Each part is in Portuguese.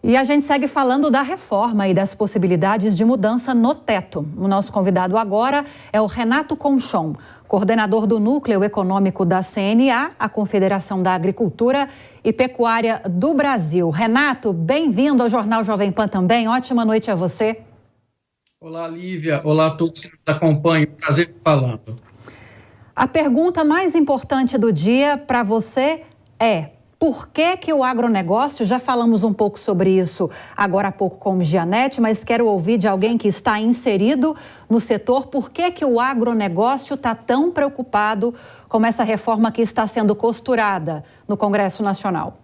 E a gente segue falando da reforma e das possibilidades de mudança no teto. O nosso convidado agora é o Renato Conchon, coordenador do Núcleo Econômico da CNA, a Confederação da Agricultura e Pecuária do Brasil. Renato, bem-vindo ao Jornal Jovem Pan também. Ótima noite a você. Olá, Lívia. Olá a todos que nos acompanham. Prazer falando. A pergunta mais importante do dia para você é: por que o agronegócio, já falamos um pouco sobre isso agora há pouco com o Gianetti, mas quero ouvir de alguém que está inserido no setor, por que o agronegócio está tão preocupado com essa reforma que está sendo costurada no Congresso Nacional?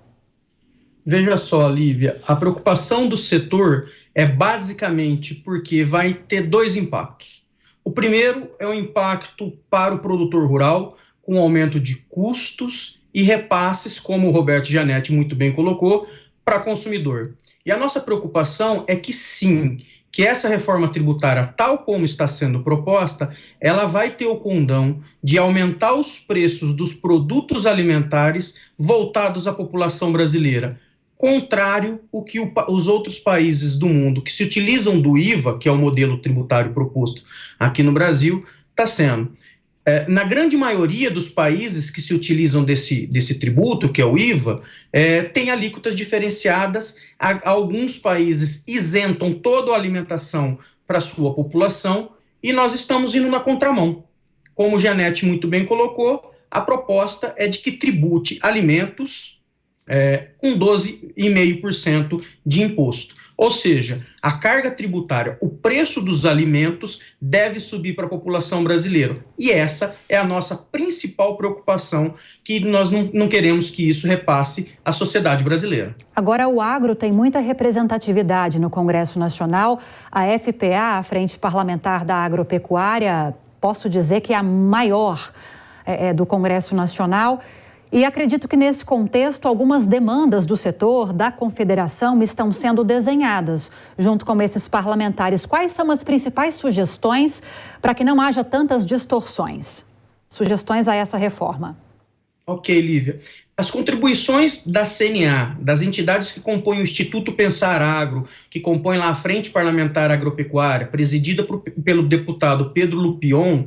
Veja só, Lívia, a preocupação do setor é basicamente porque vai ter dois impactos. O primeiro é o impacto para o produtor rural, com aumento de custos e repasses, como o Roberto Gianetti muito bem colocou, para consumidor. E a nossa preocupação é que sim, que essa reforma tributária, tal como está sendo proposta, ela vai ter o condão de aumentar os preços dos produtos alimentares voltados à população brasileira, contrário ao que os outros países do mundo que se utilizam do IVA, que é o modelo tributário proposto aqui no Brasil, está sendo. Na grande maioria dos países que se utilizam desse tributo, que é o IVA, tem alíquotas diferenciadas. Alguns países isentam toda a alimentação para a sua população e nós estamos indo na contramão. Como o Gianetti muito bem colocou, a proposta é de que tribute alimentos com 12,5% de imposto. Ou seja, a carga tributária, o preço dos alimentos deve subir para a população brasileira. E essa é a nossa principal preocupação, que nós não queremos que isso repasse à sociedade brasileira. Agora, o agro tem muita representatividade no Congresso Nacional. A FPA, a Frente Parlamentar da Agropecuária, posso dizer que é a maior do Congresso Nacional. E acredito que nesse contexto, algumas demandas do setor, da confederação, estão sendo desenhadas junto com esses parlamentares. Quais são as principais sugestões para que não haja tantas distorções? Sugestões a essa reforma. Ok, Lívia. As contribuições da CNA, das entidades que compõem o Instituto Pensar Agro, que compõem lá a Frente Parlamentar Agropecuária, presidida pelo deputado Pedro Lupion,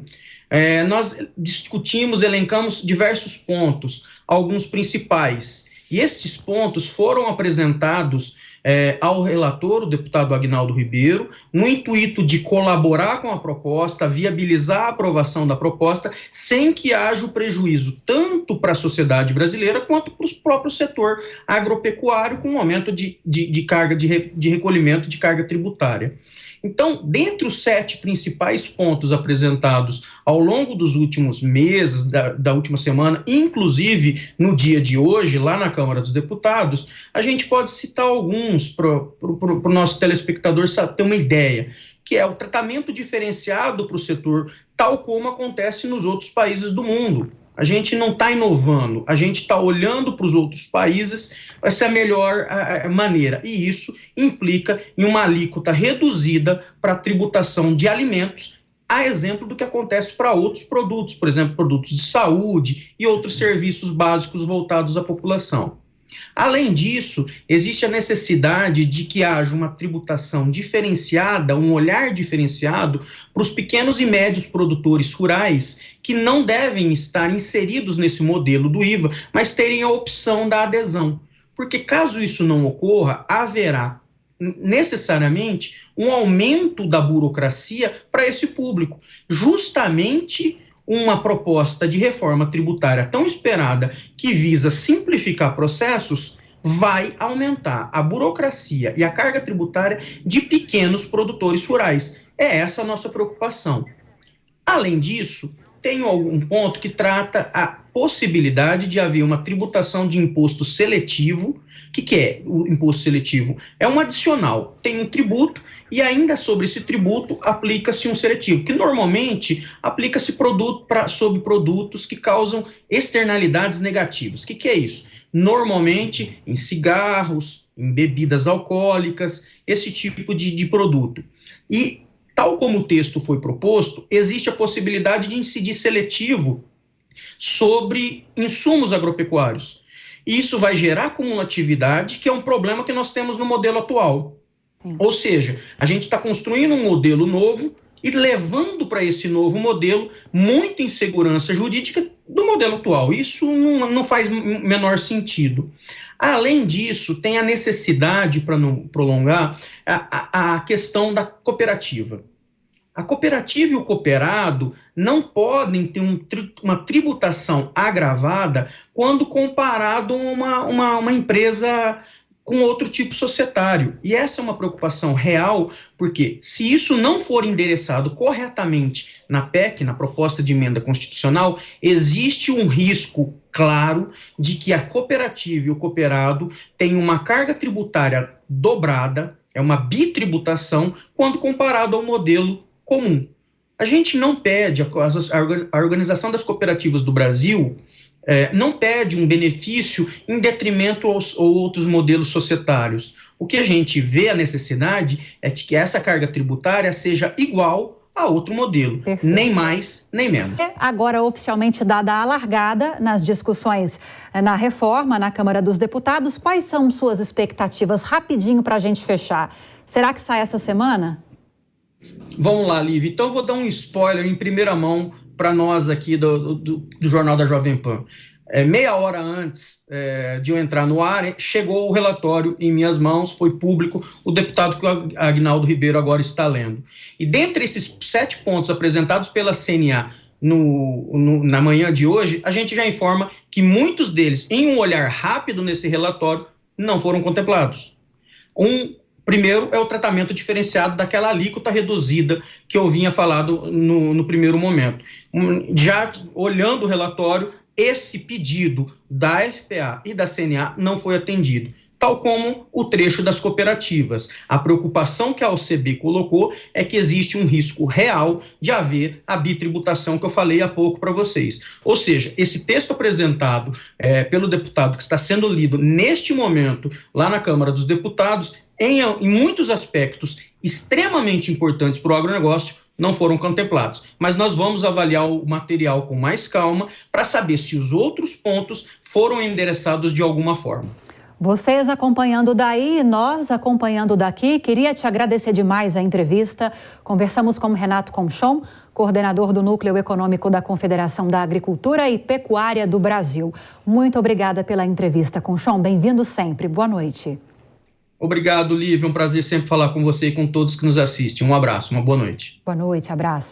nós discutimos, elencamos diversos pontos, alguns principais, e esses pontos foram apresentados ao relator, o deputado Aguinaldo Ribeiro, no intuito de colaborar com a proposta, viabilizar a aprovação da proposta, sem que haja o prejuízo tanto para a sociedade brasileira quanto para o próprio setor agropecuário, com um aumento de carga de recolhimento de carga tributária. Então, dentre os 7 principais pontos apresentados ao longo dos últimos meses, da última semana, inclusive no dia de hoje, lá na Câmara dos Deputados, a gente pode citar alguns para o nosso telespectador ter uma ideia, que é o tratamento diferenciado para o setor, tal como acontece nos outros países do mundo. A gente não está inovando, a gente está olhando para os outros países, vai ser a melhor maneira. E isso implica em uma alíquota reduzida para a tributação de alimentos, a exemplo do que acontece para outros produtos, por exemplo, produtos de saúde e outros serviços básicos voltados à população. Além disso, existe a necessidade de que haja uma tributação diferenciada, um olhar diferenciado para os pequenos e médios produtores rurais que não devem estar inseridos nesse modelo do IVA, mas terem a opção da adesão. Porque caso isso não ocorra, haverá necessariamente um aumento da burocracia para esse público, justamente uma proposta de reforma tributária tão esperada, que visa simplificar processos, vai aumentar a burocracia e a carga tributária de pequenos produtores rurais. É essa a nossa preocupação. Além disso, tem algum ponto que trata a possibilidade de haver uma tributação de imposto seletivo. O que é o imposto seletivo? É um adicional, tem um tributo e ainda sobre esse tributo aplica-se um seletivo, que normalmente aplica-se sobre produtos que causam externalidades negativas. O que é isso? Normalmente em cigarros, em bebidas alcoólicas, esse tipo de produto. E tal como o texto foi proposto, existe a possibilidade de incidir seletivo sobre insumos agropecuários. E isso vai gerar cumulatividade, que é um problema que nós temos no modelo atual. Sim. Ou seja, a gente está construindo um modelo novo e levando para esse novo modelo muita insegurança jurídica do modelo atual. Isso não faz menor sentido. Além disso, tem a necessidade, para não prolongar, a questão da cooperativa. A cooperativa e o cooperado não podem ter uma tributação agravada quando comparado a uma empresa com outro tipo societário. E essa é uma preocupação real, porque se isso não for endereçado corretamente na PEC, na proposta de emenda constitucional, existe um risco claro de que a cooperativa e o cooperado tenham uma carga tributária dobrada, é uma bitributação, quando comparado ao modelo comum. A gente não pede, a Organização das Cooperativas do Brasil não pede um benefício em detrimento aos outros modelos societários. O que a gente vê a necessidade é de que essa carga tributária seja igual a outro modelo, perfeito, nem mais, nem menos. Agora, oficialmente dada a largada nas discussões na reforma na Câmara dos Deputados, quais são suas expectativas? Rapidinho para a gente fechar. Será que sai essa semana? Vamos lá, Lívia. Então, eu vou dar um spoiler em primeira mão para nós aqui do Jornal da Jovem Pan. Meia hora antes de eu entrar no ar, chegou o relatório em minhas mãos, foi público, o deputado que o Aguinaldo Ribeiro agora está lendo. E dentre esses 7 pontos apresentados pela CNA na manhã de hoje, a gente já informa que muitos deles, em um olhar rápido nesse relatório, não foram contemplados. Primeiro é o tratamento diferenciado daquela alíquota reduzida que eu vinha falado no primeiro momento. Já olhando o relatório, esse pedido da FPA e da CNA não foi atendido, tal como o trecho das cooperativas. A preocupação que a OCB colocou é que existe um risco real de haver a bitributação que eu falei há pouco para vocês. Ou seja, esse texto apresentado pelo deputado que está sendo lido neste momento lá na Câmara dos Deputados, em muitos aspectos extremamente importantes para o agronegócio, não foram contemplados. Mas nós vamos avaliar o material com mais calma para saber se os outros pontos foram endereçados de alguma forma. Vocês acompanhando daí, nós acompanhando daqui. Queria te agradecer demais a entrevista. Conversamos com Renato Conchon, coordenador do Núcleo Econômico da Confederação da Agricultura e Pecuária do Brasil. Muito obrigada pela entrevista, Conchon. Bem-vindo sempre. Boa noite. Obrigado, Lívia. É um prazer sempre falar com você e com todos que nos assistem. Um abraço, uma boa noite. Boa noite, abraço.